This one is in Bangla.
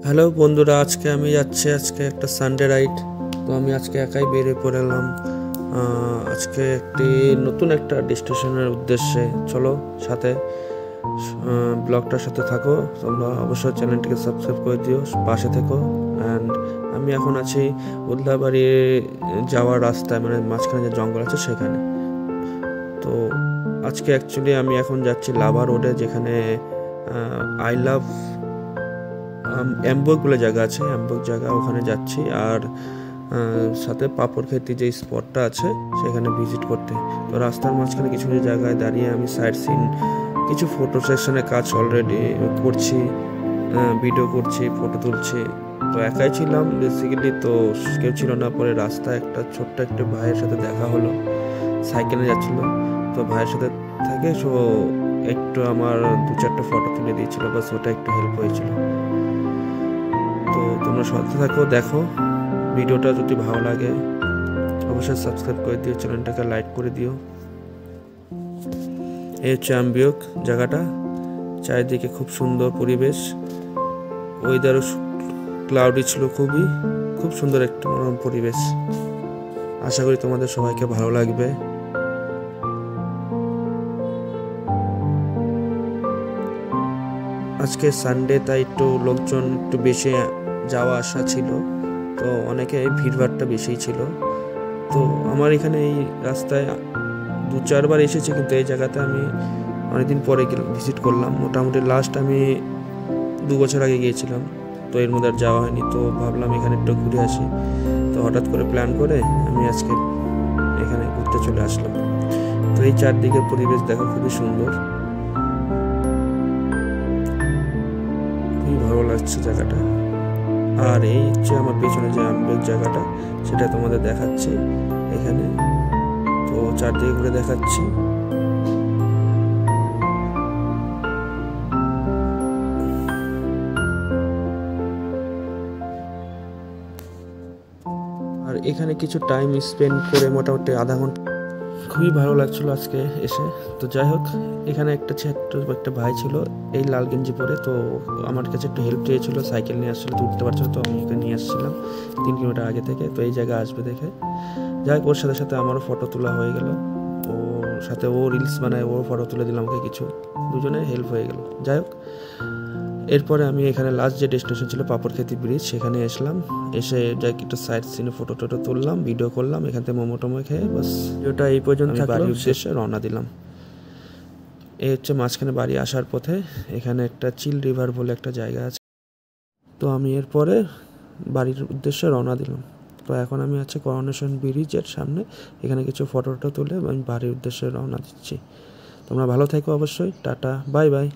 হ্যালো বন্ধুরা, আজকে একটা সানডে রাইড। তো আমি আজকে একাই বেরিয়ে পড়লাম আজকে নতুন একটা ডেস্টিনেশনের উদ্দেশ্যে। চলো সাথে ব্লগটার সাথে থাকো। তোমরা অবশ্যই চ্যানেলটিকে সাবস্ক্রাইব করে দিও, পাশে থেকো। অ্যান্ড আমি এখন আছি উদলাবাড়ি যাওয়ার রাস্তায়, মানে মাঝখানে যে জঙ্গল আছে সেখানে। তো আজকে অ্যাকচুয়ালি আমি এখন যাচ্ছি লাভা রোডে, যেখানে আই লাভ অ্যাম্বক বলে জায়গা আছে, অ্যাম্বক জায়গা, ওখানে যাচ্ছি। আর সাথে পাপড় খেতি যে স্পটটা আছে সেখানে ভিজিট করতে। তো রাস্তার মাঝখানে কিছু কিছু জায়গায় দাঁড়িয়ে আমি সাইড সিন, কিছু ফটো সেকশনের কাজ অলরেডি করছি, ভিডিও করছি, ফটো তুলছি। তো একাই ছিলাম বেসিক্যালি, তো কেউ ছিল না। পরে রাস্তায় ছোট্ট একটা ভাইয়ের সাথে দেখা হলো, সাইকেলে যাচ্ছিল। তো ভাইয়ের সাথে থেকে একটু আমার 2-4টা ফটো তুলে দিয়েছিল, বাস ওটা একটু হেল্প হয়েছিল। তো তোমরা সাথে থাকো, দেখো ভিডিওটা। যদি ভালো লাগে অবশ্যই সাবস্ক্রাইব করে দিও, চ্যানেলটাকে লাইক করে দিও। এই হচ্ছে অ্যাম্বিয়ক জায়গাটা, চারিদিকে খুব সুন্দর পরিবেশ, ওয়েদারও ক্লাউডি ছিল, খুব সুন্দর একটা মনোরম পরিবেশ। আশা করি তোমাদের সবাইকে ভালো লাগবে। আজকে সানডে, তাই একটু লোকজন একটু বেশি যাওয়া আসা ছিল, তো অনেকে ভিড়ভাড়টা বেশি ছিল। তো আমার এখানে এই রাস্তায় 2-4 বার এসেছি, কিন্তু এই জায়গাতে আমি অনেকদিন পরে ভিজিট করলাম। মোটামুটি লাস্ট আমি 2 বছর আগে গিয়েছিলাম, তো এর মধ্যে আর যাওয়া হয়নি। তো ভাবলাম এখানে একটু ঘুরে আসি। তো হঠাৎ করে প্ল্যান করে আমি আজকে এখানে ঘুরতে চলে আসলাম। তো এই চারদিকের পরিবেশ দেখো, খুবই সুন্দর, খুবই ভালো লাগছে জায়গাটা। আর এই হচ্ছে আমার পেছনে যে অ্যাম্বক জায়গাটা, সেটা তোমাদের দেখাচ্ছি এখানে। তো চারদিকে ঘুরে দেখাচ্ছি। আর এখানে কিছু টাইম স্পেন্ড করে মোটামুটি আধা ঘন্টা, খুবই ভালো লাগছিল আজকে এসে। তো যাই হোক, এখানে একটা ভাই ছিল এই লাল গেঞ্জি পরে। তো আমার কাছে একটু হেল্প চেয়েছিল, সাইকেল নিয়ে আসছিল, তো উঠতে পারছিল। তো আমি ওকে নিয়ে আসছিলাম 3 কিলোমিটার আগে থেকে। তো এই জায়গায় আসবে দেখে, যাই হোক, ওর সাথে সাথে আমারও ফটো তোলা হয়ে গেল। ওর সাথে ও রিলস বানায়, ওর ফটো তুলে দিলাম ওকে কিছু, দুজনে হেল্প হয়ে গেল। যাই হোক, এরপরে আমি এখানে লাস্ট যে ডেস্টিনেশন ছিল পাপড়খেতি ব্রিজ, সেখানে এসে যাই একটু সাইড সিনে ফটো তুললাম, ভিডিও করলাম। এখান থেকে মোমো টোমো খেয়ে বাস ভিডিওটা এই পর্যন্ত বাড়ির উদ্দেশ্যে রওনা দিলাম। এই হচ্ছে মাঝখানে বাড়ি আসার পথে এখানে একটা চিল রিভার বলে একটা জায়গা আছে। তো আমি এরপরে বাড়ির উদ্দেশ্যে রওনা দিলাম। তো এখন আমি আছি করোনেশন ব্রিজের সামনে, এখানে কিছু ফটো তুলে আমি বাড়ির উদ্দেশ্যে রওনা দিচ্ছি। তোমরা ভালো থেকো অবশ্যই। Tata, bye bye.